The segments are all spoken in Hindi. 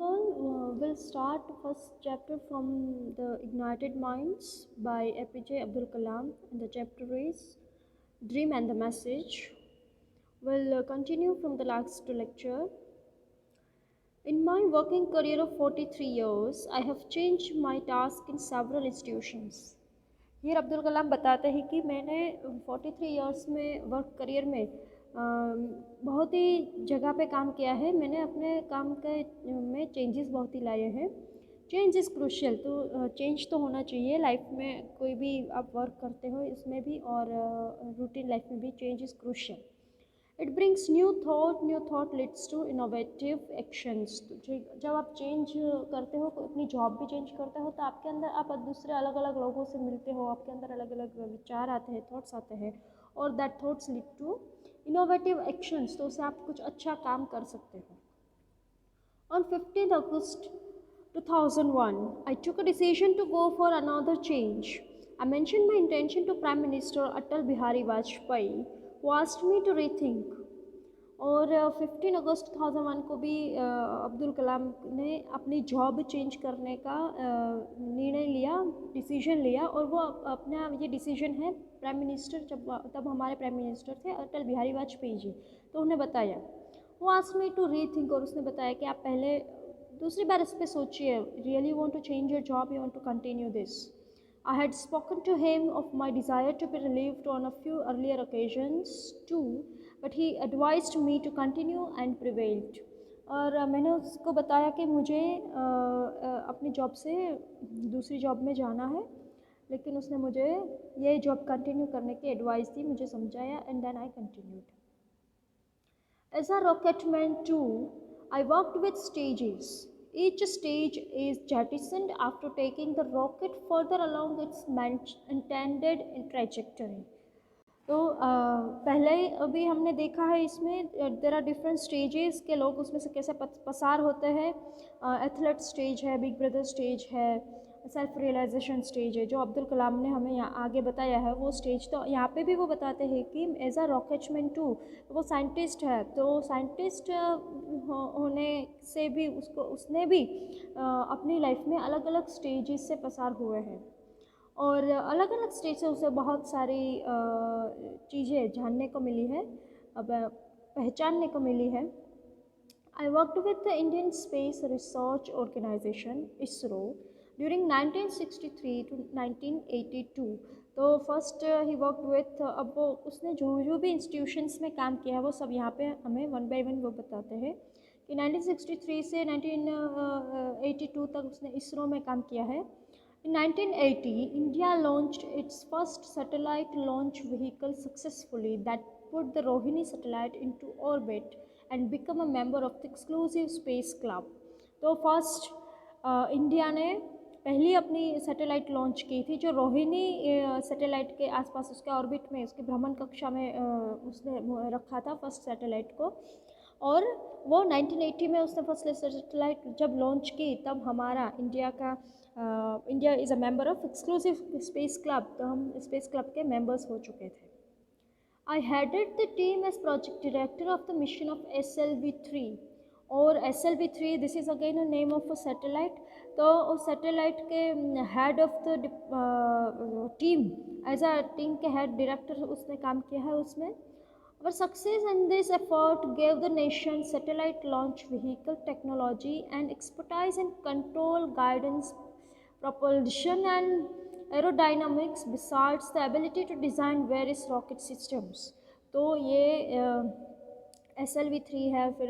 We'll start first chapter from the Ignited Minds by APJ Abdul Kalam, and the chapter is Dream and the Message. We'll continue from the last lecture. In my working career of 43 years, I have changed my task in several institutions. ये अब्दुल कलाम बताते हैं कि मैंने 43 इयर्स में वर्क करियर में बहुत ही जगह पे काम किया है। मैंने अपने काम के में चेंजेस बहुत ही लाए हैं। चेंज इज़ क्रूशियल, तो चेंज तो होना चाहिए लाइफ में। कोई भी आप वर्क करते हो इसमें भी और रूटीन लाइफ में भी change is crucial. It brings new thought leads to innovative actions. तो जब आप चेंज करते हो, अपनी जॉब भी चेंज करते हो, तो आपके अंदर आप दूसरे अलग अलग लोगों से मिलते हो, आपके अंदर अलग अलग विचार आते हैं, थॉट्स आते हैं, और that thoughts lead to innovative actions. तो उससे आप कुछ अच्छा काम कर सकते हो। On 15th August 2001, I took a decision to go for another change. I mentioned my intention to Prime Minister Atal Bihari Vajpayee, who asked me to rethink. और 15 अगस्त 2001 को भी अब्दुल कलाम ने अपनी जॉब चेंज करने का निर्णय लिया, डिसीजन लिया। और वो अपना ये डिसीजन है प्राइम मिनिस्टर, तब हमारे प्राइम मिनिस्टर थे अटल बिहारी वाजपेयी जी, तो उन्हें बताया। वो आस्क्ड मी टू रीथिंक, और उसने बताया कि आप पहले दूसरी बार इस पर सोचिए। Really want to change your job, you want to continue this. I had spoken to him of my desire to be relieved on a few earlier occasions too, but he advised me to continue and prevailed. और मैंने उसको बताया कि मुझे अपनी जॉब से दूसरी जॉब में जाना है, लेकिन उसने मुझे ये जॉब कंटिन्यू करने की एडवाइस दी, मुझे समझाया, and then I continued. As a rocketman too, I worked with stages. Each stage is jettisoned after taking the rocket further along its intended trajectory. तो पहले अभी हमने देखा है इसमें देर आर डिफरेंट स्टेजेस के लोग उसमें से कैसे पसार होते हैं। एथलेट स्टेज है, बिग ब्रदर स्टेज है, सेल्फ रियलाइजेशन स्टेज है, जो अब्दुल कलाम ने हमें यहाँ आगे बताया है वो स्टेज। तो यहाँ पे भी वो बताते हैं कि एज अ रॉकेटमैन टू, वो साइंटिस्ट है, तो साइंटिस्ट होने से भी उसने भी अपनी लाइफ में अलग अलग स्टेजेस से पसार हुए हैं, और अलग अलग स्टेज से उसे बहुत सारी चीज़ें जानने को मिली है, अब पहचानने को मिली है। I worked with the Indian Space Research Organization (ISRO) during 1963 to 1982. तो फर्स्ट ही वर्क विथ, अब वो उसने जो भी इंस्टीट्यूशंस में काम किया है वो सब यहाँ पे हमें वन बाय वन वो बताते हैं कि 1963 से 1982 तक उसने इसरो में काम किया है। In 1980, India launched its first satellite launch vehicle successfully that put the Rohini satellite into orbit and become a member of the exclusive space club. तो फर्स्ट इंडिया ने पहली अपनी सैटेलाइट लॉन्च की थी, जो रोहिणी सैटेलाइट के आसपास उसके ऑर्बिट में, उसके भ्रमण कक्षा में उसने रखा था फर्स्ट सैटेलाइट को। और वो 1980 में उसने फर्स्ट सैटेलाइट जब लॉन्च की, तब हमारा India is a member of exclusive space club, तो हम स्पेस क्लब के मेंबर्स हो चुके थे। I headed the team as project director of the mission of SLV-3, और SLV-3 this is again a name of a satellite. तो उस सैटेलाइट के head of the team, as a team के हेड डायरेक्टर उसने काम किया है उसमें। Our success in this effort gave the nation satellite launch vehicle technology and expertise in control, guidance, propulsion and aerodynamics, besides the ability to design various rocket systems. तो ये SLV-3 है। फिर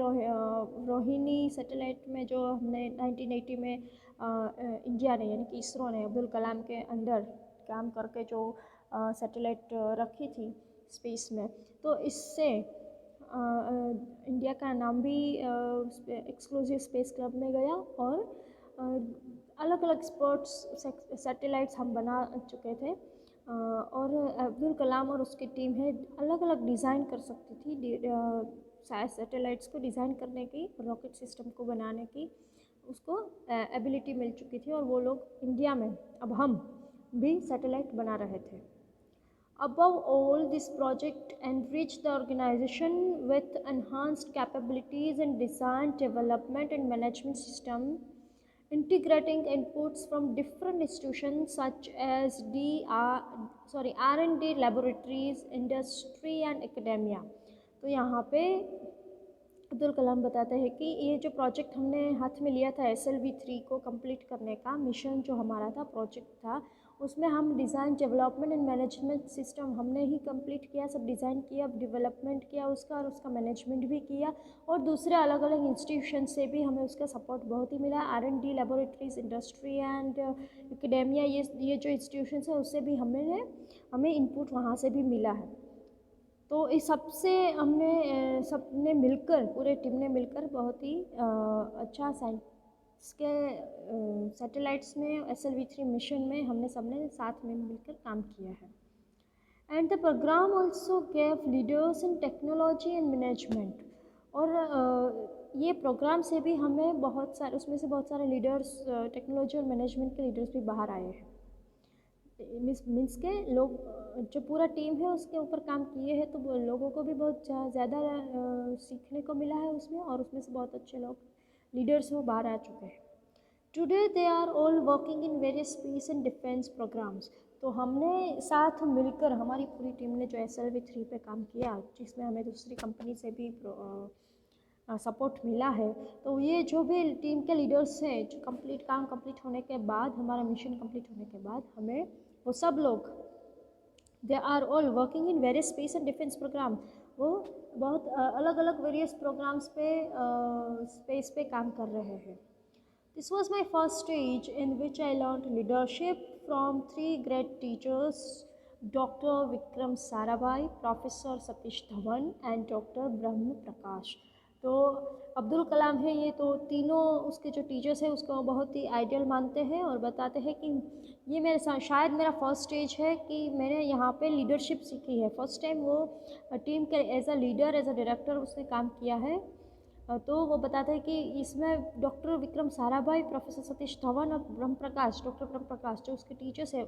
रोहिणी सैटेलाइट में जो हमने 1980 में इंडिया ने, यानी कि इसरो ने अब्दुल कलाम के अंदर काम करके जो सैटेलाइट रखी थी स्पेस में, तो इससे इंडिया का नाम भी एक्सक्लूसिव स्पेस क्लब में गया, और अलग अलग स्पोर्ट्स सैटेलाइट्स हम बना चुके थे। और अब्दुल कलाम और उसकी टीम है अलग अलग डिज़ाइन कर सकती थी, सैटेलाइट्स को डिज़ाइन करने की, रॉकेट सिस्टम को बनाने की उसको एबिलिटी मिल चुकी थी, और वो लोग इंडिया में अब हम भी सैटेलाइट बना रहे थे। Above all, this project enriched the organization with enhanced capabilities in design, development, and management system, integrating inputs from different institutions such as R&D laboratories, industry, and academia. तो यहाँ पे अब्दुल कलाम बताते हैं कि ये जो प्रोजेक्ट हमने हाथ में लिया था SLV-3 को कंप्लीट करने का मिशन जो हमारा था, प्रोजेक्ट था, उसमें हम design, development and management system हमने ही कंप्लीट किया, सब डिज़ाइन किया, डेवलपमेंट किया उसका और उसका मैनेजमेंट भी किया, और दूसरे अलग अलग इंस्टीट्यूशन से भी हमें उसका सपोर्ट बहुत ही मिला। R&D laboratories, industry and academia, ये जो इंस्टीट्यूशन है उससे भी हमें इनपुट वहाँ से भी मिला है। तो इस सबसे सबने मिलकर, पूरे टीम ने मिलकर बहुत ही अच्छा साइंस के सैटेलाइट्स में SLV-3 मिशन में हमने सबने साथ में मिलकर काम किया है। And the programme also gave leaders in technology and management, और ये प्रोग्राम से भी हमें उसमें से बहुत सारे लीडर्स, टेक्नोलॉजी और मैनेजमेंट के लीडर्स भी बाहर आए हैं। मीन्स के लोग, जो पूरा टीम है उसके ऊपर काम किए हैं, तो लोगों को भी बहुत ज़्यादा सीखने को मिला है उसमें, और उसमें से बहुत अच्छे लोग लीडर्स वो बाहर आ चुके हैं। Today they are all working in various space and defence programmes. तो हमने साथ मिलकर, हमारी पूरी टीम ने जो SLV-3 पे काम किया, जिसमें हमें दूसरी कंपनी से भी सपोर्ट मिला है, तो ये जो भी टीम के लीडर्स हैं, जो काम कंप्लीट होने के बाद, हमारा मिशन कंप्लीट होने के बाद, हमें वो सब लोग, they are all working in various space and defence programme, वो बहुत अलग अलग वेरियस प्रोग्राम्स पे स्पेस पे काम कर रहे हैं। This was my first stage in which I learn leadership from 3 great teachers, doctor Vikram Sarabhai, professor Satish Dhawan and doctor ब्रह्म प्रकाश। तो अब्दुल कलाम है, ये तो तीनों उसके जो टीचर्स हैं उसको बहुत ही आइडियल मानते हैं, और बताते हैं कि ये मेरे साथ शायद मेरा फर्स्ट स्टेज है कि मैंने यहाँ पे लीडरशिप सीखी है। फर्स्ट टाइम वो टीम के as a leader, as a director उसने काम किया है। तो वो बताते हैं कि इसमें डॉक्टर विक्रम साराभाई, प्रोफेसर सतीश धवन और डॉक्टर ब्रह्म प्रकाश जो उसके टीचर्स है,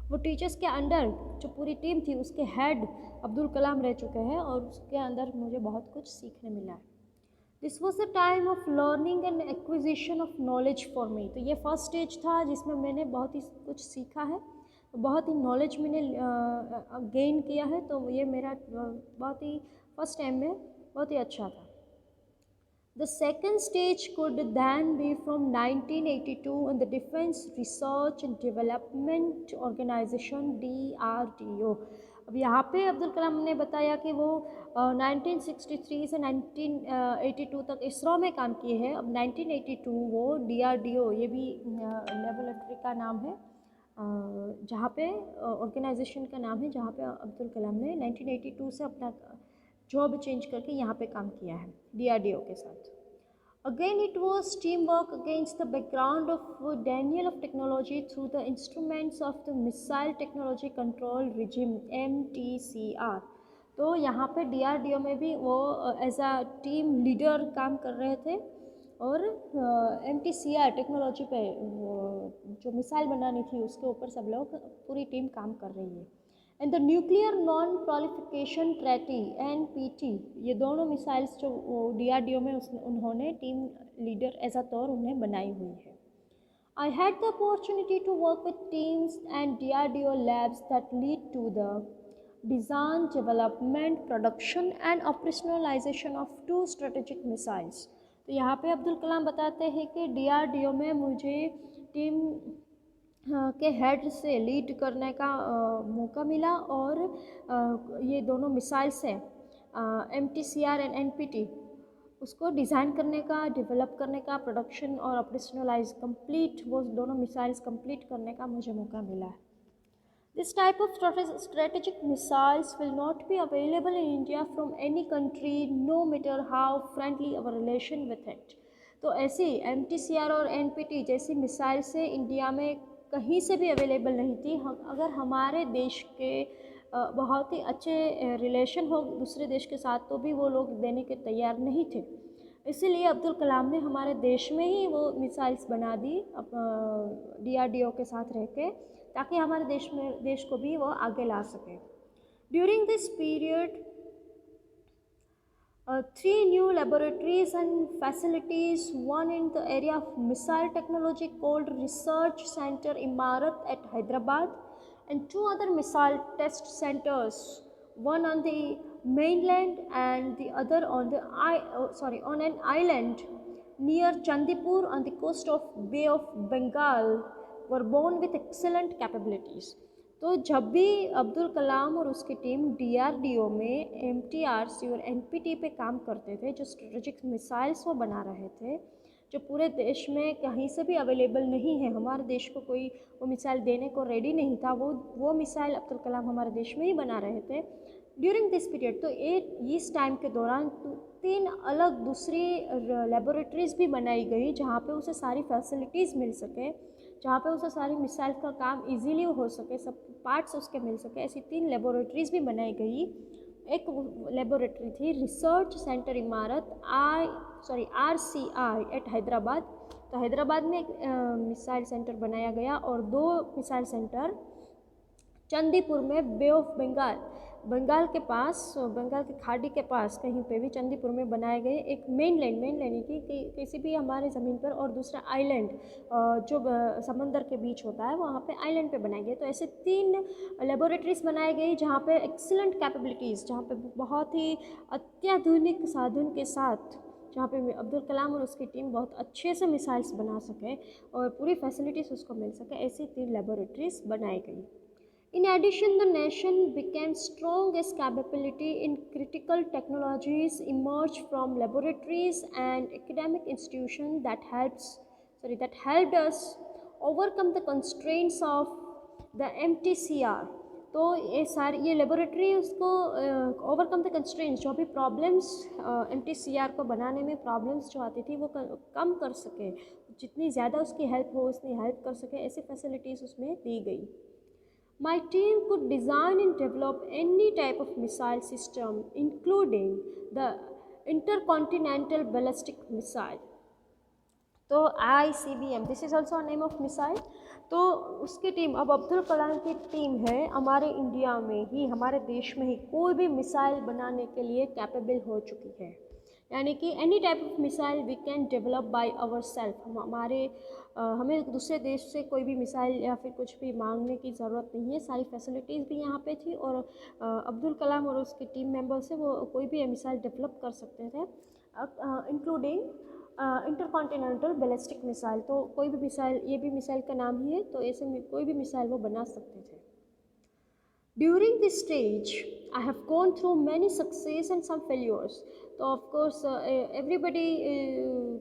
वो टीचर्स के अंडर जो पूरी टीम थी उसके हेड अब्दुल कलाम रह चुके हैं, और उसके अंदर मुझे बहुत कुछ सीखने मिला है। This was the time of learning and acquisition of knowledge for me. तो ये फर्स्ट स्टेज था जिसमें मैंने बहुत ही कुछ सीखा है, बहुत ही नॉलेज मैंने गेन किया है, तो ये मेरा बहुत ही फर्स्ट टाइम में बहुत ही अच्छा था। The second stage could then be from 1982 in the Defense Research and Development Organization DRDO। अब यहाँ पे अब्दुल कलाम ने बताया कि वो 1963 से 1982 तक इसरो में काम किए हैं। अब 1982 वो DRDO, ये भी लेबोरेटरी का नाम है, जहाँ पे ऑर्गेनाइजेशन का नाम है, जहाँ पे अब्दुल कलाम ने 1982 से अपना जॉब चेंज करके यहाँ पे काम किया है DRDO के साथ। Again it was teamwork against the background of Daniel of technology through the instruments of the Missile Technology Control Regime MTCR। तो यहाँ पे DRDO में भी वो एज अ टीम लीडर काम कर रहे थे, और MTCR टेक्नोलॉजी पे जो मिसाइल बनानी थी उसके ऊपर सब लोग, पूरी टीम काम कर रही है। And the nuclear non proliferation treaty NPT, ये दोनों मिसाइल्स जो DRDO में उन्होंने टीम लीडर एज अ तौर उन्हें बनाई हुई है। I had the opportunity to work with teams and DRDO labs that lead to the design, development, production and operationalization of 2 strategic missiles। तो यहाँ पे अब्दुल कलाम बताते हैं कि DRDO में मुझे टीम के हेड से लीड करने का मौका मिला, और ये दोनों मिसाइल्स हैं MTCR एंड NPT, उसको डिज़ाइन करने का, डेवलप करने का, प्रोडक्शन और ऑपरेशनलाइज कंप्लीट, वो दोनों मिसाइल्स कंप्लीट करने का मुझे मौका मिला है। This type of strategic missiles will not be available in India from any country, no matter how friendly our relation with it। तो ऐसी MTCR और NPT जैसी मिसाइल से इंडिया में कहीं से भी अवेलेबल नहीं थी। अगर हमारे देश के बहुत ही अच्छे रिलेशन हो दूसरे देश के साथ, तो भी वो लोग देने के तैयार नहीं थे। इसीलिए अब्दुल कलाम ने हमारे देश में ही वो मिसाइल्स बना दी DRDO के साथ रह के, ताकि हमारे देश को भी वो आगे ला सके। During this period 3 new laboratories and facilities, one in the area of missile technology called Research Center Imarat at Hyderabad, and 2 other missile test centers, one on the mainland and the other on on an island near Chandipur on the coast of Bay of Bengal, were born with excellent capabilities. तो जब भी अब्दुल कलाम और उसकी टीम DRDO में MTRC और NPT पे काम करते थे, जो स्ट्रेटेजिक मिसाइल्स वो बना रहे थे, जो पूरे देश में कहीं से भी अवेलेबल नहीं है, हमारे देश को कोई वो मिसाइल देने को रेडी नहीं था, वो मिसाइल अब्दुल कलाम हमारे देश में ही बना रहे थे ड्यूरिंग दिस पीरियड। तो इस टाइम के दौरान 3 अलग दूसरी लेबोरेटरीज़ भी बनाई गई जहाँ पे उसे सारी फैसिलिटीज़ मिल सके, जहाँ पे उसे सारी मिसाइल का काम इजीली हो सके, सब पार्ट्स उसके मिल सके। ऐसी 3 लेबोरेटरीज़ भी बनाई गई। एक लेबोरेटरी थी रिसर्च सेंटर इमारत RCI एट हैदराबाद। तो हैदराबाद में एक मिसाइल सेंटर बनाया गया और 2 मिसाइल सेंटर चंदीपुर में बे ऑफ बंगाल के पास, बंगाल की खाड़ी के पास कहीं पे भी चंदीपुर में बनाए गए। एक मेनलैंड की किसी भी हमारे ज़मीन पर, और दूसरा आइलैंड जो समंदर के बीच होता है, वहाँ पे आइलैंड पे बनाए गए। तो ऐसे 3 लेबोरेटरीज़ बनाई गई जहाँ पे एक्सीलेंट कैपेबिलिटीज़, जहाँ पे बहुत ही अत्याधुनिक साधन के साथ, जहाँ पे अब्दुल कलाम और उसकी टीम बहुत अच्छे से मिसाइल्स बना सके और पूरी फैसिलिटीज़ उसको मिल सके, ऐसी 3 लेबोरेटरीज़ बनाई गई। In addition, the nation became strong as capability in critical technologies emerged from laboratories and academic institutions that helped us overcome the constraints of the MTCR. तो ये लेबोरेटरी उसको ओवरकम द कंस्ट्रेंट्स, जो भी प्रॉब्लम्स MTCR को बनाने में प्रॉब्लम्स जो आती थी वो कम कर सके, जितनी ज़्यादा उसकी हेल्प हो उतनी हेल्प कर सके, ऐसी फैसिलिटीज़ उसमें दी गई। My team could design and develop any type of missile system, including the intercontinental ballistic missile. तो ICBM, this is also name of missile. तो उसकी टीम, अब अब्दुल कलाम की टीम है हमारे इंडिया में ही, हमारे देश में ही कोई भी मिसाइल बनाने के लिए कैपेबल हो चुकी है। यानी कि any type of missile we can develop by our self. हमें दूसरे देश से कोई भी मिसाइल या फिर कुछ भी मांगने की ज़रूरत नहीं है, सारी फैसिलिटीज़ भी यहाँ पे थी और अब्दुल कलाम और उसकी टीम मेंबर्स से वो कोई भी मिसाइल डेवलप कर सकते थे, इंक्लूडिंग इंटरकॉन्टिनेंटल बैलिस्टिक मिसाइल। तो कोई भी मिसाइल, ये भी मिसाइल का नाम ही है, तो ऐसे कोई भी मिसाइल वो बना सकते थे। During this stage, I have gone through many success and some failures. तो of course everybody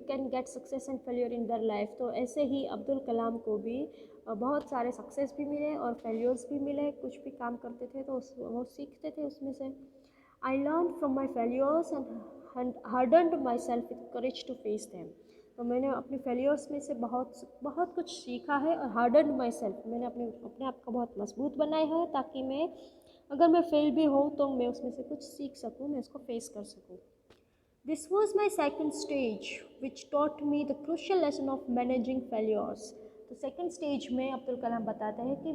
can get success and failure in their life. तो ऐसे ही अब्दुल कलाम को भी बहुत सारे सक्सेस भी मिले और फेलियर्स भी मिले। कुछ भी काम करते थे तो वो सीखते थे उसमें से। I learned from my failures and hardened myself with courage to face them. तो मैंने अपनी फेलियर्स में से बहुत कुछ सीखा है और हार्डन माई सेल्फ, मैंने अपने आप को बहुत मजबूत बनाया है ताकि मैं, अगर मैं फेल भी हूँ तो मैं उसमें से कुछ सीख सकूँ, मैं उसको फेस कर सकूँ। This was my second stage which taught me the crucial lesson of managing failures. तो सेकेंड स्टेज में अब्दुल कलाम बताते हैं कि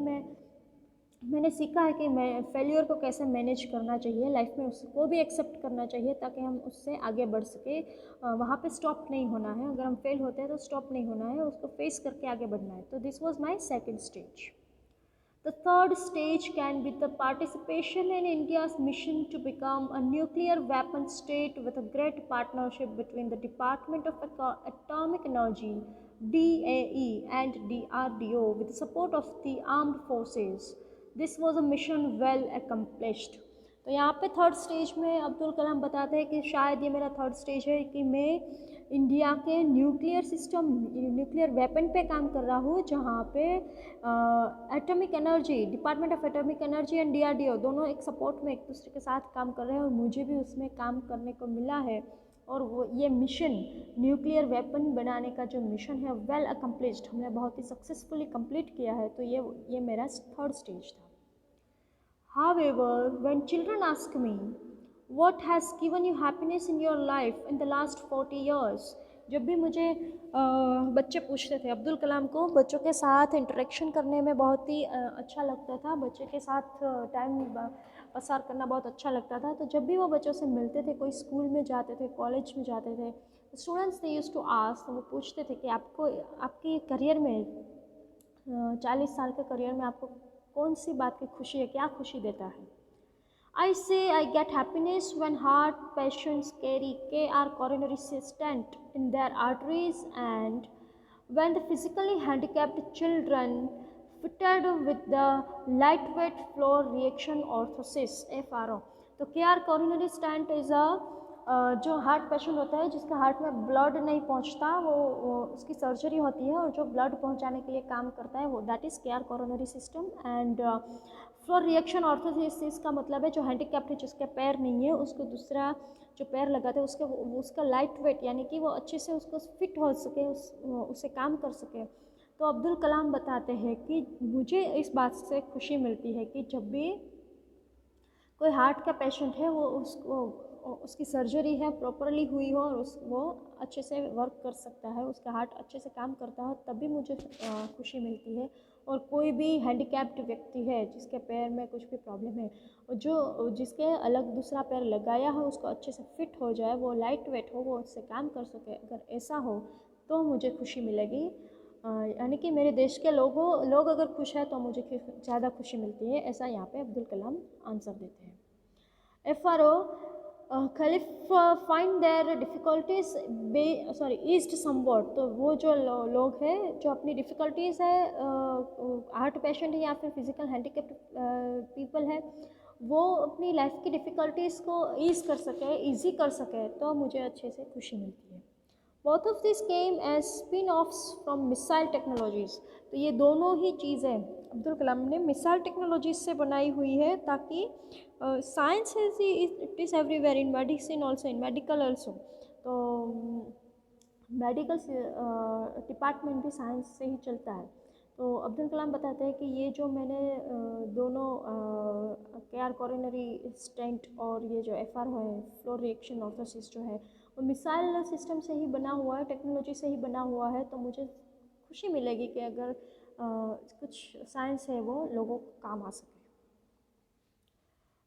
मैंने सीखा है कि मैं फेलियर को कैसे मैनेज करना चाहिए, लाइफ में उसको भी एक्सेप्ट करना चाहिए ताकि हम उससे आगे बढ़ सके। वहाँ पे स्टॉप नहीं होना है, अगर हम फेल होते हैं तो स्टॉप नहीं होना है, उसको फेस करके आगे बढ़ना है। तो this was my second stage. The third stage can be the participation in India's mission to become a nuclear weapon state with a great partnership between the department of atomic energy DAE and DRDO with the support of the armed forces. This was a mission well accomplished. तो यहाँ पे थर्ड स्टेज में अब्दुल कलाम बताते हैं कि शायद ये मेरा थर्ड स्टेज है कि मैं इंडिया के न्यूक्लियर वेपन पे काम कर रहा हूँ, जहाँ पे atomic energy, department of atomic energy and DRDO दोनों एक सपोर्ट में एक दूसरे के साथ काम कर रहे हैं और मुझे भी उसमें काम करने को मिला है। और वो ये मिशन, न्यूक्लियर वेपन बनाने का जो मिशन है वेल अकम्प्लिश्ड, हमने बहुत ही सक्सेसफुली कंप्लीट किया है। तो ये मेरा थर्ड स्टेज था। However, when children ask me, what has given you happiness in your life in the last 40 years? जब भी मुझे बच्चे पूछते थे, अब्दुल कलाम को बच्चों के साथ इंटरेक्शन करने में बहुत ही अच्छा लगता था, बच्चे के साथ टाइम पसार करना बहुत अच्छा लगता था। तो जब भी वो बच्चों से मिलते थे, कोई स्कूल में जाते थे, कॉलेज में जाते थे, students they used to ask, तो वो पूछते थे कि आपको आपके करियर में 40 साल के करियर में आपको कौन सी बात की खुशी है, क्या खुशी देता है? I say I get happiness when heart patients carry KR coronary stent in their arteries, and when the physically handicapped children fitted with the lightweight floor reaction orthosis FRO. तो KR coronary stent is a जो हार्ट पेशेंट होता है जिसका हार्ट में ब्लड नहीं पहुंचता, वो उसकी सर्जरी होती है, और जो ब्लड पहुंचाने के लिए काम करता है वो that is KR coronary system. And floor reaction orthosis का मतलब है जो हैंडीकैप्ड है, जिसके पैर नहीं है, उसको दूसरा जो पैर लगाते हैं उसके उसका लाइट वेट, यानी कि वो अच्छे से उसको फिट हो सके, उसे काम कर सके। तो अब्दुल कलाम बताते हैं कि मुझे इस बात से खुशी मिलती है कि जब भी कोई हार्ट का पेशेंट है, वो उसकी सर्जरी है प्रॉपरली हुई हो और वो अच्छे से वर्क कर सकता है, उसका हार्ट अच्छे से काम करता हो, तब भी मुझे खुशी मिलती है। और कोई भी हैंडीकैप्ड व्यक्ति है जिसके पैर में कुछ भी प्रॉब्लम है, और जो जिसके अलग दूसरा पैर लगाया हो उसको अच्छे से फिट हो जाए, वो लाइट वेट हो, वो उससे काम कर सके, अगर ऐसा हो तो मुझे खुशी मिलेगी। यानी कि मेरे देश के लोग अगर खुश हैं तो मुझे ज़्यादा खुशी मिलती है, ऐसा यहाँ पे अब्दुल कलाम आंसर देते हैं। FRO Khalifa find their difficulties eased somewhat। तो वो जो लोग हैं जो अपनी डिफ़िकल्टीज़ है, हार्ट पेशेंट है या फिर फिजिकल हैंडीकैप्ड पीपल है, वो अपनी लाइफ की डिफ़िकल्टीज़ को ईज़ कर सके, ईज़ी कर सके, तो मुझे अच्छे से खुशी मिलती है। Both of this came as spin offs from missile technologies. तो ये दोनों ही चीज़ें अब्दुल कलाम ने मिसाइल टेक्नोलॉजीज से बनाई हुई है, ताकि science it is everywhere, in medicine also, in medical also. तो मेडिकल डिपार्टमेंट भी साइंस से ही चलता है। तो अब्दुल कलाम बताते हैं कि ये जो मैंने दोनों केआर कोरोनरी स्टेंट और ये जो FRO है, फ्लोर रिएक्शन ऑर्थोसिस जो है, वो मिसाइल सिस्टम से ही बना हुआ है, टेक्नोलॉजी से ही बना हुआ है। तो मुझे खुशी मिलेगी कि अगर कुछ साइंस है वो लोगों को काम आ सके।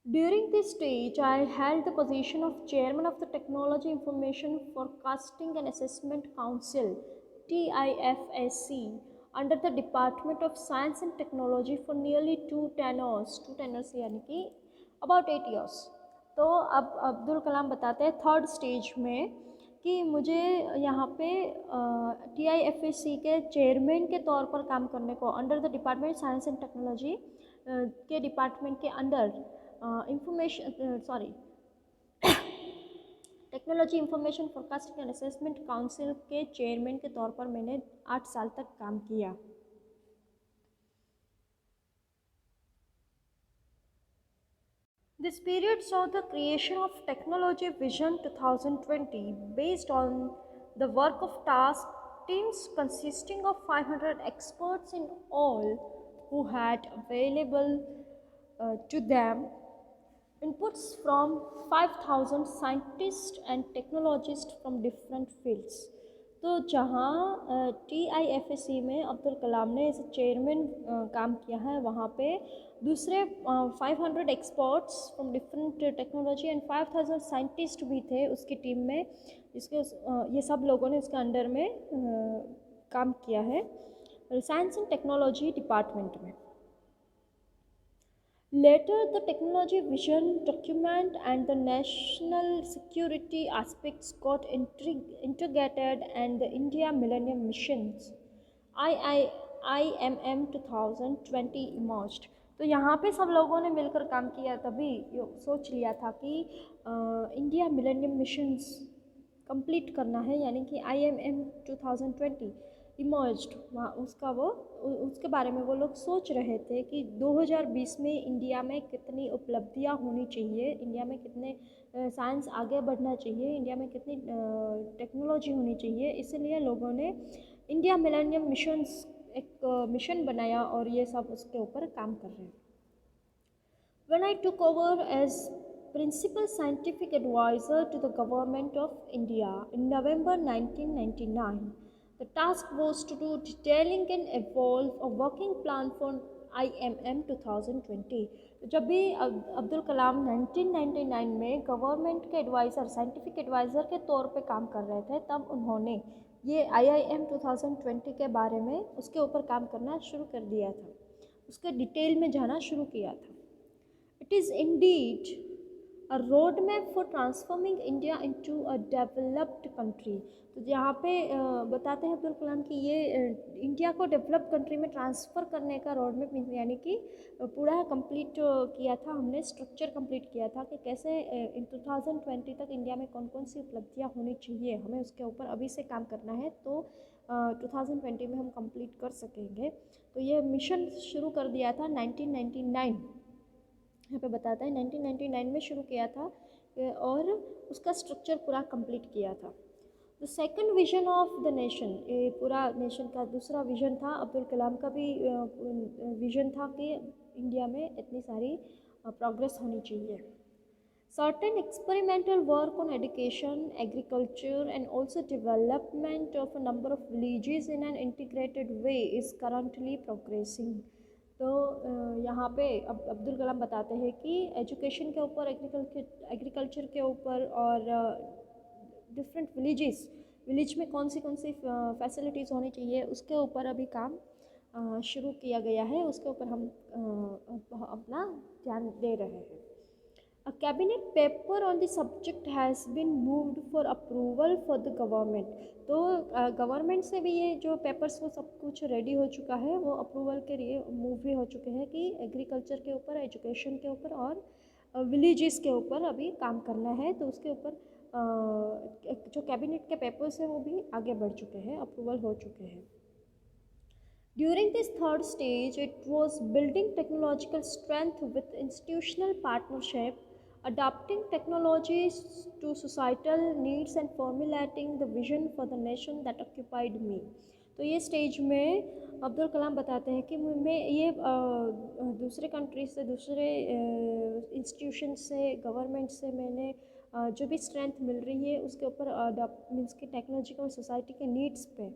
During this stage, I held the position of Chairman of the Technology Information Forecasting and Assessment Council (TIFSC) under the Department of Science and Technology for nearly 2 tenors यानी कि about 8 years। तो अब अब्दुल कलाम बताते हैं थर्ड स्टेज में कि मुझे यहाँ पे TIFSC के चेयरमैन के तौर पर काम करने को, under the department science and technology के डिपार्टमेंट के अंदर technology information forecasting and assessment council के चेयरमैन के तौर पर मैंने 8 साल तक काम किया। This period saw the creation of Technology Vision 2020 based on the work of task teams consisting of 500 experts in all who had available to them inputs from 5,000 scientists and technologists from different fields। तो जहाँ TIFSC में अब्दुल कलाम ने एज चेयरमैन काम किया है, वहाँ पे दूसरे 500 experts from different technology and 5,000 scientist भी थे उसकी टीम में, जिसके ये सब लोगों ने उसके अंडर में काम किया है साइंस एंड टेक्नोलॉजी डिपार्टमेंट में। Later, the technology vision document and the national security aspects got integrated, and the India Millennium Missions IMM 2020 emerged। तो यहाँ पे सब लोगों ने मिलकर काम किया, तभी सोच लिया था कि इंडिया मिलेनियम मिशंस कंप्लीट करना है, यानी कि IMM 2020 इमर्ज्ड, वहाँ उसके बारे में वो लोग सोच रहे थे कि 2020 में इंडिया में कितनी उपलब्धियाँ होनी चाहिए, इंडिया में कितने साइंस आगे बढ़ना चाहिए, इंडिया में कितनी टेक्नोलॉजी होनी चाहिए। इसलिए लोगों ने इंडिया मिलेनियम मिशंस एक मिशन बनाया और ये सब उसके ऊपर काम कर रहे हैं। When I took over as Principal Scientific Advisor to the Government of India in November 1999, The task was to do detailing and evolve a working plan for IMM 2020. तो जब भी अब्दुल कलाम 1999 में गवर्नमेंट के एडवाइज़र, साइंटिफिक एडवाइज़र के तौर पे काम कर रहे थे, तब उन्होंने ये IIM 2020 के बारे में उसके ऊपर काम करना शुरू कर दिया था, उसके डिटेल में जाना शुरू किया था. It is indeed a roadmap for transforming India into a developed country. तो यहाँ पे बताते हैं अब्दुल कलाम कि ये इंडिया को डेवलप्ड कंट्री में ट्रांसफ़र करने का रोड मैप, यानी कि पूरा कंप्लीट किया था हमने, स्ट्रक्चर कंप्लीट किया था कि कैसे इन 2020 तक इंडिया में कौन कौन सी उपलब्धियाँ होनी चाहिए, हमें उसके ऊपर अभी से काम करना है, तो 2020 में हम कंप्लीट कर सकेंगे. तो ये मिशन शुरू कर दिया था 1999, यहाँ पे बताता है 1999 में शुरू किया था और उसका स्ट्रक्चर पूरा कंप्लीट किया था. The second vision of the nation, ये पूरा नेशन का दूसरा विजन था. अब्दुल कलाम का भी विजन था कि इंडिया में इतनी सारी प्रोग्रेस होनी चाहिए. Certain experimental work on education, agriculture and also development of a number of villages in an integrated way is currently progressing. तो यहाँ पे अब अब्दुल कलाम बताते हैं कि एजुकेशन के ऊपर, एग्रीकल्चर के ऊपर और डिफरेंट विलेज में कौन सी फैसिलिटीज़ होनी चाहिए, उसके ऊपर अभी काम शुरू किया गया है, उसके ऊपर हम अपना ध्यान दे रहे हैं. A cabinet paper on the subject has been moved for approval for the government. तो गवर्नमेंट से भी ये जो पेपर्स वो सब कुछ रेडी हो चुका है, वो अप्रूवल के लिए मूव भी हो चुके हैं कि एग्रीकल्चर के ऊपर, एजुकेशन के ऊपर और विलेजेस के ऊपर अभी काम करना है. तो उसके ऊपर जो कैबिनेट के पेपर्स हैं वो भी आगे बढ़ चुके हैं, अप्रूवल हो चुके हैं. During this third stage, it was building technological strength with institutional partnership, adapting technologies to societal needs and formulating the vision for the nation that occupied me. तो ये स्टेज में अब्दुल कलाम बताते हैं कि मैं ये दूसरे कंट्री से, दूसरे इंस्टीट्यूशन से, गवर्नमेंट से मैंने जो भी स्ट्रेंथ मिल रही है उसके ऊपर मीन्स की टेक्नोलॉजी और सोसाइटी के नीड्स पे,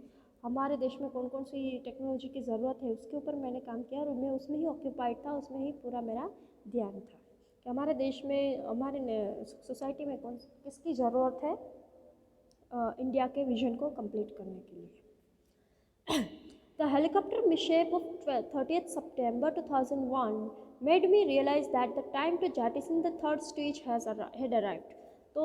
हमारे देश में कौन कौन सी टेक्नोलॉजी की ज़रूरत है उसके ऊपर मैंने काम किया और मैं उसमें ही ऑक्यूपाइड था, उसमें ही पूरा मेरा ध्यान था कि हमारे देश में, हमारे सोसाइटी में किसकी ज़रूरत है इंडिया के विजन को कंप्लीट करने के लिए. The helicopter mishap of 30th September 2001 made me realize that the time to jettison the third stage had arrived. तो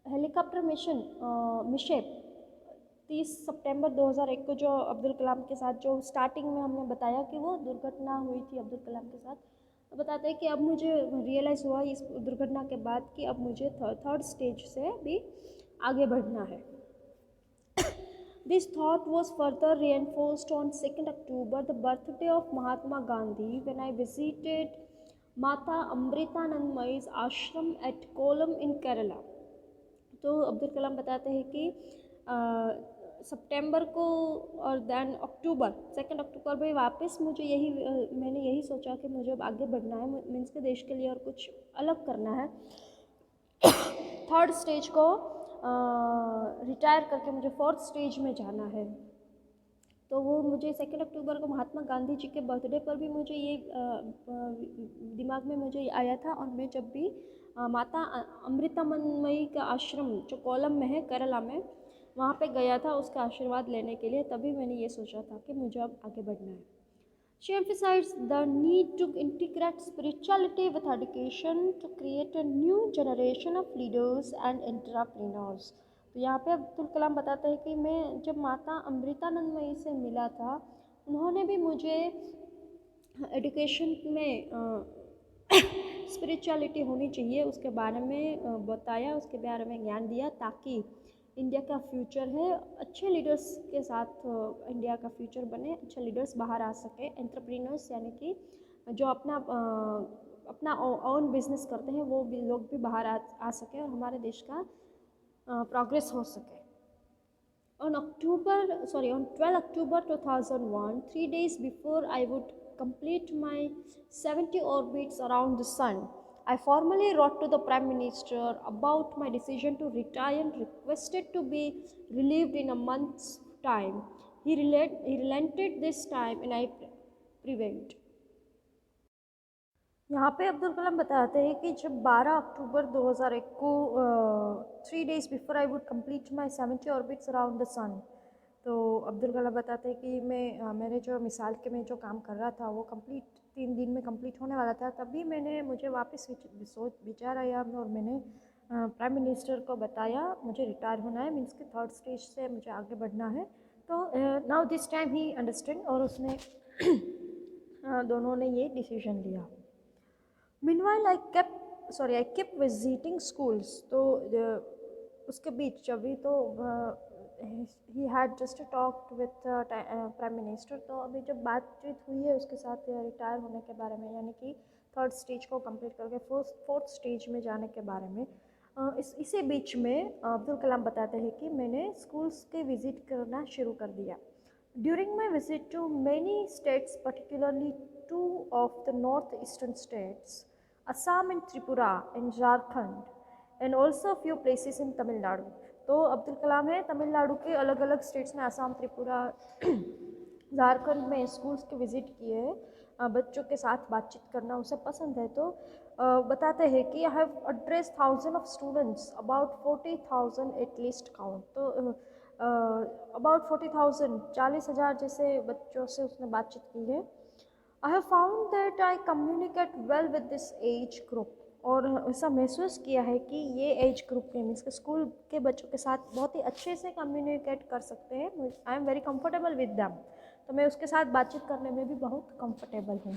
हेलीकॉप्टर मिशेप 30 सितंबर 2001 को जो अब्दुल कलाम के साथ, जो स्टार्टिंग में हमने बताया कि वो दुर्घटना हुई थी अब्दुल कलाम के साथ, तो बताते हैं कि अब मुझे रियलाइज़ हुआ इस दुर्घटना के बाद कि अब मुझे थर्ड स्टेज से भी आगे बढ़ना है. This thought was further reinforced on 2nd October, the birthday of Mahatma Gandhi, when I visited Mata Amritanandmayi's ashram at Kollam in Kerala. तो अब्दुल कलाम बताते हैं कि सितंबर को और दैन अक्टूबर, 2 अक्टूबर में वापस मुझे मैंने यही सोचा कि मुझे अब आगे बढ़ना है, मीन्स के देश के लिए और कुछ अलग करना है. थर्ड स्टेज को रिटायर करके मुझे फोर्थ स्टेज में जाना है. तो वो मुझे 2 अक्टूबर को महात्मा गांधी जी के बर्थडे पर भी मुझे ये दिमाग में मुझे आया था. और मैं जब भी माता अमृतानंदमयी का आश्रम जो कोलम में है, केरला में, वहाँ पे गया था उसका आशीर्वाद लेने के लिए, तभी मैंने ये सोचा था कि मुझे अब आगे बढ़ना है. She emphasized the need to integrate spirituality with education to create a new generation of leaders and entrepreneurs. तो यहाँ पे अब्दुल कलाम बताते हैं कि मैं जब माता अमृतानंदमयी से मिला था, उन्होंने भी मुझे एजुकेशन में स्पिरिचुअलिटी होनी चाहिए उसके बारे में बताया, उसके बारे में ज्ञान दिया, ताकि इंडिया का फ्यूचर है, अच्छे लीडर्स के साथ इंडिया का फ्यूचर बने, अच्छे लीडर्स बाहर आ सके, एंटरप्रेन्योर्स यानी कि जो अपना ओन बिजनेस करते हैं वो भी लोग भी बाहर आ सके और हमारे देश का प्रोग्रेस हो सके. On 12 October 2001, 3 days before I would complete my 70 orbits around the sun, I formally wrote to the Prime Minister about my decision to retire and requested to be relieved in a month's time. He relented this time and I prevailed. यहाँ पे अब्दुल कलाम बताते हैं कि जब 12 अक्टूबर 2001 को 3 days before I would complete my 70 orbits around the sun, तो अब्दुल कलाम बताते हैं कि मेरे जो मिसाल के में जो काम कर रहा था वो कंप्लीट 3 दिन में कंप्लीट होने वाला था। तभी मुझे वापस विचार आया और मैंने प्राइम मिनिस्टर को बताया मुझे रिटायर होना है, मीन्स कि 3rd स्टेज से मुझे आगे बढ़ना है। तो now this time he understand और उसने दोनों ने ये डिसीजन लिया। Meanwhile, I kept visiting schools. तो उसके बीच जब भी तो he had just talked with Prime Minister, तो अभी जब बातचीत हुई है उसके साथ रिटायर होने के बारे में, यानी कि 3rd स्टेज को कंप्लीट करके 4th स्टेज में जाने के बारे में, इसी बीच में अब्दुल कलाम बताते हैं कि मैंने स्कूल्स के विज़िट करना शुरू कर दिया। During my visit to many states, particularly 2 of the northeastern states, Assam and Tripura and Jharkhand, and also a few places in Tamil Nadu. तो अब्दुल कलाम है तमिलनाडु के अलग अलग स्टेट्स में, असम, त्रिपुरा, झारखंड में स्कूल्स के विज़िट किए हैं। बच्चों के साथ बातचीत करना उसे पसंद है। तो बताते हैं कि I have address 1000 of students, about 40,000 at least count. तो अबाउट 40,000 40,000 जैसे बच्चों से उसने बातचीत की है। I have found that I communicate well with this age group, और ऐसा महसूस किया है कि ये एज ग्रुप के मीन्स के स्कूल के बच्चों के साथ बहुत ही अच्छे से कम्युनिकेट कर सकते हैं। I am very comfortable with them, तो मैं उसके साथ बातचीत करने में भी बहुत कंफर्टेबल हूँ।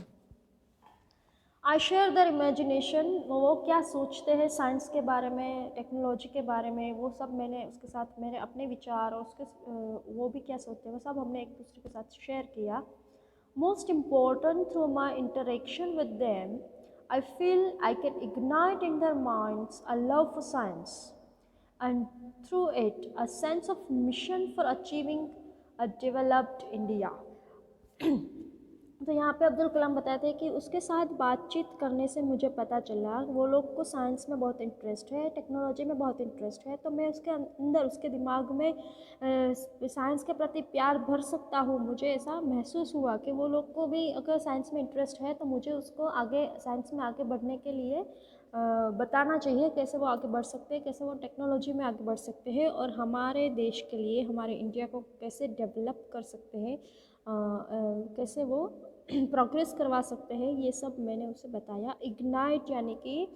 आई शेयर देयर इमेजिनेशन, वो क्या सोचते हैं साइंस के बारे में, टेक्नोलॉजी के बारे में, वो सब मैंने उसके साथ मेरे अपने विचार और उसके वो भी क्या सोचते हैं वो सब हमने एक दूसरे के साथ शेयर किया। Most important, through my interaction with them I feel I can ignite in their minds a love for science and through it a sense of mission for achieving a developed India. तो यहाँ पे अब्दुल कलाम बताते हैं कि उसके साथ बातचीत करने से मुझे पता चला वो लोग को साइंस में बहुत इंटरेस्ट है, टेक्नोलॉजी में बहुत इंटरेस्ट है। तो मैं उसके अंदर उसके दिमाग में साइंस के प्रति प्यार भर सकता हूँ। मुझे ऐसा महसूस हुआ कि वो लोग को भी अगर साइंस में इंटरेस्ट है तो मुझे उसको आगे साइंस में आगे बढ़ने के लिए बताना चाहिए, कैसे वो आगे बढ़ सकते हैं, कैसे वो टेक्नोलॉजी में आगे बढ़ सकते हैं और हमारे देश के लिए हमारे इंडिया को कैसे डेवलप कर सकते हैं, कैसे वो प्रोग्रेस करवा सकते हैं, ये सब मैंने उसे बताया। इग्नाइट यानी कि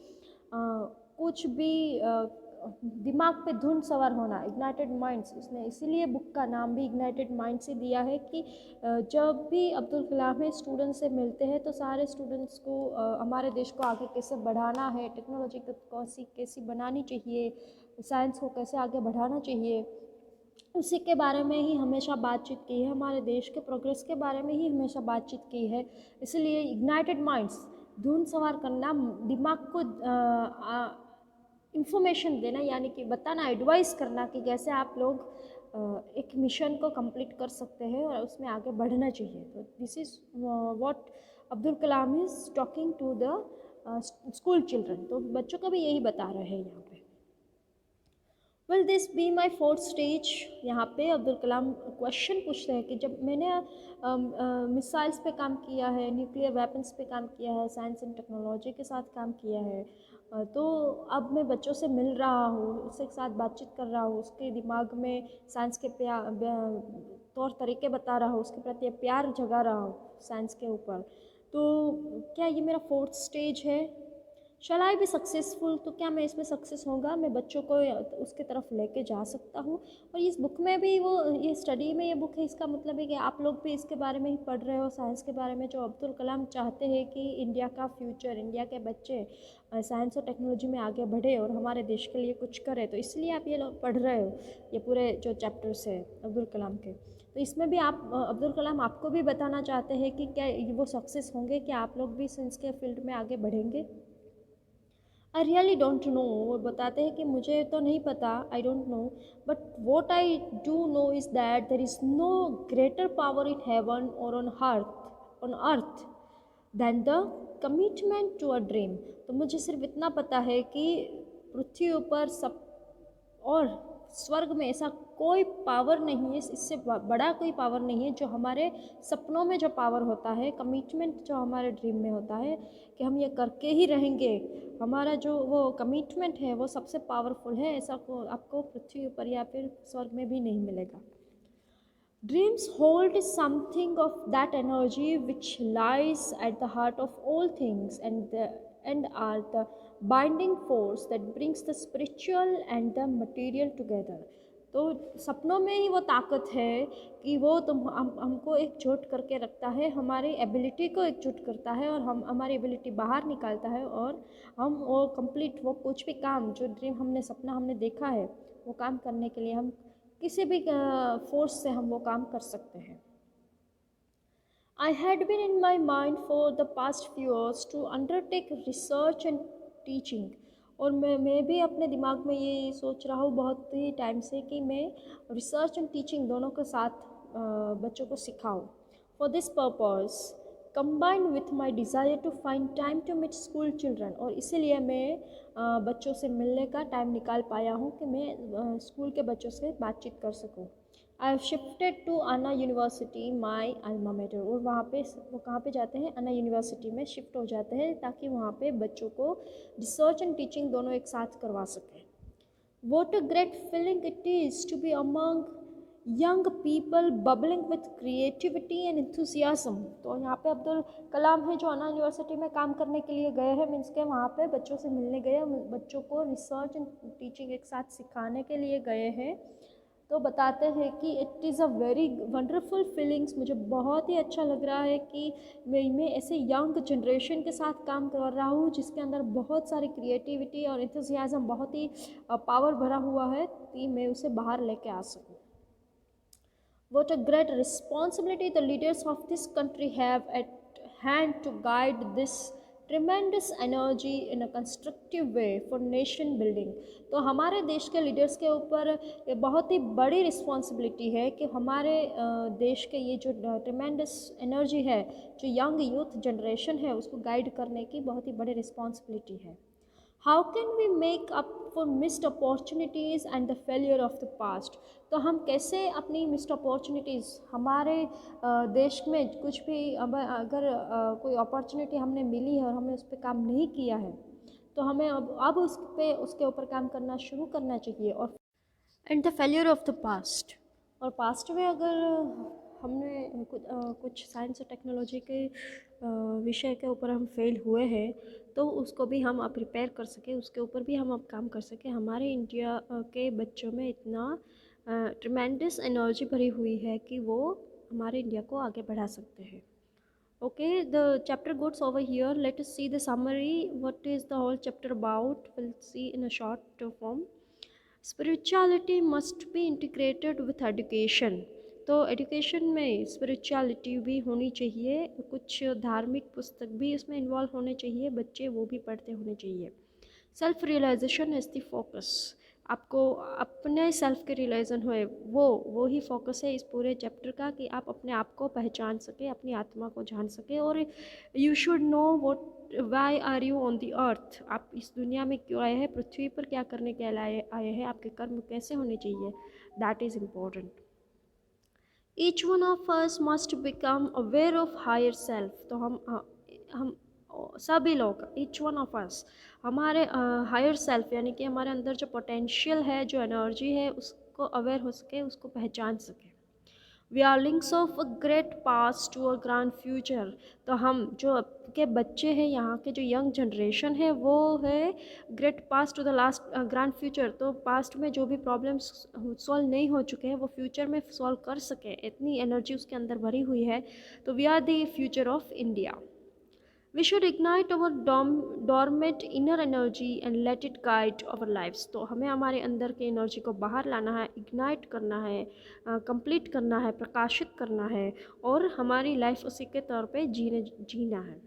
कुछ भी दिमाग पे धुन सवार होना, इग्नाइटेड माइंड्स, उसने इसीलिए बुक का नाम भी इग्नाइटेड माइंड से दिया है कि जब भी अब्दुल कलाम है स्टूडेंट्स से मिलते हैं तो सारे स्टूडेंट्स को हमारे देश को आगे कैसे बढ़ाना है, टेक्नोलॉजी को कैसी बनानी चाहिए, साइंस को कैसे आगे बढ़ाना चाहिए, उसी के बारे में ही हमेशा बातचीत की है। हमारे देश के प्रोग्रेस के बारे में ही हमेशा बातचीत की है। इसलिए इग्नाइटेड माइंड्स, धुन सवार करना, दिमाग को इंफॉर्मेशन देना, यानी कि बताना, एडवाइस करना कि कैसे आप लोग एक मिशन को कंप्लीट कर सकते हैं और उसमें आगे बढ़ना चाहिए। तो this is what Abdul Kalam is talking to the school children. तो बच्चों को भी यही बता रहे हैं यहाँ पे। Will this be my 4th stage. यहाँ पे अब्दुल कलाम क्वेश्चन पूछते हैं कि जब मैंने मिसाइल्स पे काम किया है, न्यूक्लियर वेपन्स पे काम किया है, साइंस एंड टेक्नोलॉजी के साथ काम किया है, तो अब मैं बच्चों से मिल रहा हूँ, उसके साथ बातचीत कर रहा हूँ, उसके दिमाग में साइंस के तौर तरीके बता रहा हूँ, उसके प्रति प्यार जगा रहा हूँ साइंस के ऊपर। तो क्या ये मेरा 4th स्टेज है? शैल आई बी सक्सेसफुल? तो क्या मैं इसमें सक्सेस होगा, मैं बच्चों को उसके तरफ लेके जा सकता हूँ? और इस बुक में भी वो ये स्टडी में ये बुक है, इसका मतलब है कि आप लोग भी इसके बारे में ही पढ़ रहे हो, साइंस के बारे में, जो अब्दुल कलाम चाहते हैं कि इंडिया का फ्यूचर, इंडिया के बच्चे साइंस और टेक्नोलॉजी में आगे बढ़े और हमारे देश के लिए कुछ करें। तो इसलिए आप ये लोग पढ़ रहे हो ये पूरे जो चैप्टर्स है अब्दुल कलाम के। तो इसमें भी आप अब्दुल कलाम आपको भी बताना चाहते हैं कि क्या वो सक्सेस होंगे, क्या आप लोग भी साइंस के फील्ड में आगे बढ़ेंगे? I really don't know. वो बताते हैं कि मुझे तो नहीं पता, I don't know, but what I do know is that there is no greater power in heaven और on earth then the commitment to a dream. तो मुझे सिर्फ इतना पता है कि पृथ्वी ऊपर सब और स्वर्ग में ऐसा कोई पावर नहीं है, इससे बड़ा कोई पावर नहीं है जो हमारे सपनों में जो पावर होता है, कमिटमेंट जो हमारे ड्रीम में होता है कि हम ये करके ही रहेंगे, हमारा जो वो कमिटमेंट है वो सबसे पावरफुल है। ऐसा को आपको पृथ्वी ऊपर या फिर स्वर्ग में भी नहीं मिलेगा। Dreams hold something of that energy which lies at the heart of all things, and are the binding force that brings the spiritual and the material together. तो सपनों में ही वो ताकत है कि वो हमको एकजुट करके रखता है, हमारी एबिलिटी को एकजुट करता है और हम हमारी एबिलिटी बाहर निकालता है, और हम वो कंप्लीट वो कुछ भी काम जो ड्रीम हमने सपना हमने देखा है वो काम करने के लिए हम किसी भी फोर्स से हम वो काम कर सकते हैं। I had been in my mind for the past few years to undertake research and teaching, और मैं भी अपने दिमाग में ये सोच रहा हूँ बहुत ही टाइम से कि मैं रिसर्च एंड टीचिंग दोनों के साथ बच्चों को सिखाऊँ। For this purpose combined with my desire to find time to meet school children, और इसीलिए मैं बच्चों से मिलने का टाइम निकाल पाया हूँ कि मैं स्कूल के बच्चों से बातचीत कर सकूँ। I have shifted to Anna University my alma mater, और वहाँ पे वो कहाँ पे जाते हैं, अन्ना यूनिवर्सिटी में शिफ्ट हो जाते हैं ताकि वहाँ पे बच्चों को रिसर्च एंड टीचिंग दोनों एक साथ करवा सकें। What a great feeling it is to be among young people bubbling with creativity and enthusiasm। तो यहाँ पे अब्दुल कलाम है जो अन्ना यूनिवर्सिटी में काम करने के लिए गए हैं, मीन्स के वहाँ पे बच्चों से मिलने गए, बच्चों को रिसर्च एंड टीचिंग एक साथ सिखाने के लिए गए हैं। तो बताते हैं कि it is a very wonderful feelings, मुझे बहुत ही अच्छा लग रहा है कि मैं ऐसे यंग जनरेशन के साथ काम कर रहा हूँ जिसके अंदर बहुत सारी क्रिएटिविटी और एंथुसियाज्म बहुत ही पावर भरा हुआ है कि मैं उसे बाहर लेके आ सकूँ। What a great responsibility the leaders of this country have at hand to guide this tremendous energy in a constructive way for nation building। तो हमारे देश के लीडर्स के ऊपर बहुत ही बड़ी रिस्पॉन्सिबिलिटी है कि हमारे देश के ये जो ट्रिमेंडस एनर्जी है, जो यंग यूथ जनरेशन है, उसको गाइड करने की बहुत ही बड़ी रिस्पॉन्सिबिलिटी है। How can we make up for missed opportunities and the failure of the past. तो हम कैसे अपनी मिस्ड अपॉर्चुनिटीज़, हमारे देश में कुछ भी अगर कोई अपॉर्चुनिटी हमने मिली है और हमने उस पर काम नहीं किया है तो हमें अब उसके ऊपर काम करना शुरू करना चाहिए। और and the failure of the past, और पास्ट में अगर हमने कुछ साइंस और टेक्नोलॉजी के विषय के ऊपर हम फेल हुए हैं तो उसको भी हम प्रिपेयर कर सकें, उसके ऊपर भी हम अब काम कर सकें। हमारे इंडिया के बच्चों में इतना ट्रिमेंडस एनर्जी भरी हुई है कि वो हमारे इंडिया को आगे बढ़ा सकते हैं। Okay, the chapter goes over here. Let us see the summary. What is the whole chapter about? We'll see in a short form. Spirituality must be integrated with education। तो एजुकेशन में स्पिरिचुअलिटी भी होनी चाहिए, कुछ धार्मिक पुस्तक भी इसमें इन्वॉल्व होने चाहिए, बच्चे वो भी पढ़ते होने चाहिए। Self realisation is the focus, आपको अपने सेल्फ के रियलाइजन हुए वो ही फोकस है इस पूरे चैप्टर का कि आप अपने आप को पहचान सके, अपनी आत्मा को जान सके। और you should know what why are you on the earth, आप इस दुनिया में क्यों आए हैं, पृथ्वी पर क्या करने के लिए आए हैं, आपके कर्म कैसे होने चाहिए, that is important. Each one of us must become aware of higher self. तो हम सभी लोग, ईच वन ऑफ अस, हमारे हायर सेल्फ यानी कि हमारे अंदर जो पोटेंशियल है, जो एनर्जी है, उसको अवेयर हो सके, उसको पहचान सके। We are links of a great past to a grand future. तो हम जो के बच्चे हैं, यहाँ के जो यंग जनरेशन है, वो है great past to the last grand future. तो पास्ट में जो भी प्रॉब्लम्स सॉल्व नहीं हो चुके हैं वो फ्यूचर में सॉल्व कर सके, इतनी एनर्जी उसके अंदर भरी हुई है। तो we are the future of India. We should ignite our dormant inner energy and let it guide our lives। तो हमें हमारे अंदर के एनर्जी को बाहर लाना है, इग्नाइट करना है, कंप्लीट करना है, प्रकाशित करना है, और हमारी लाइफ उसी के तौर पे जीना है।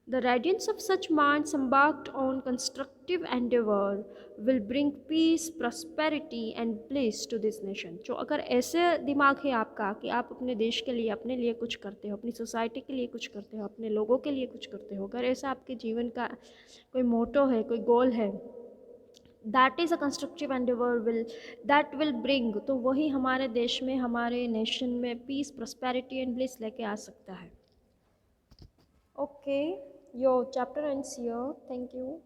The radiance of such minds embarked on constructive endeavor will bring peace, prosperity and bliss to this nation. जो अगर ऐसे दिमाग है आपका कि आप अपने देश के लिए, अपने लिए कुछ करते हो, अपनी सोसाइटी के लिए कुछ करते हो, अपने लोगों के लिए कुछ करते हो, अगर ऐसा आपके जीवन का कोई मोटो है, कोई गोल है, that is a constructive Endeavour that will bring, तो वही हमारे देश में, हमारे नेशन में पीस, प्रॉस्पेरिटी एंड ब्लिस लेके आ सकता है. Okay, your chapter ends here. Thank you.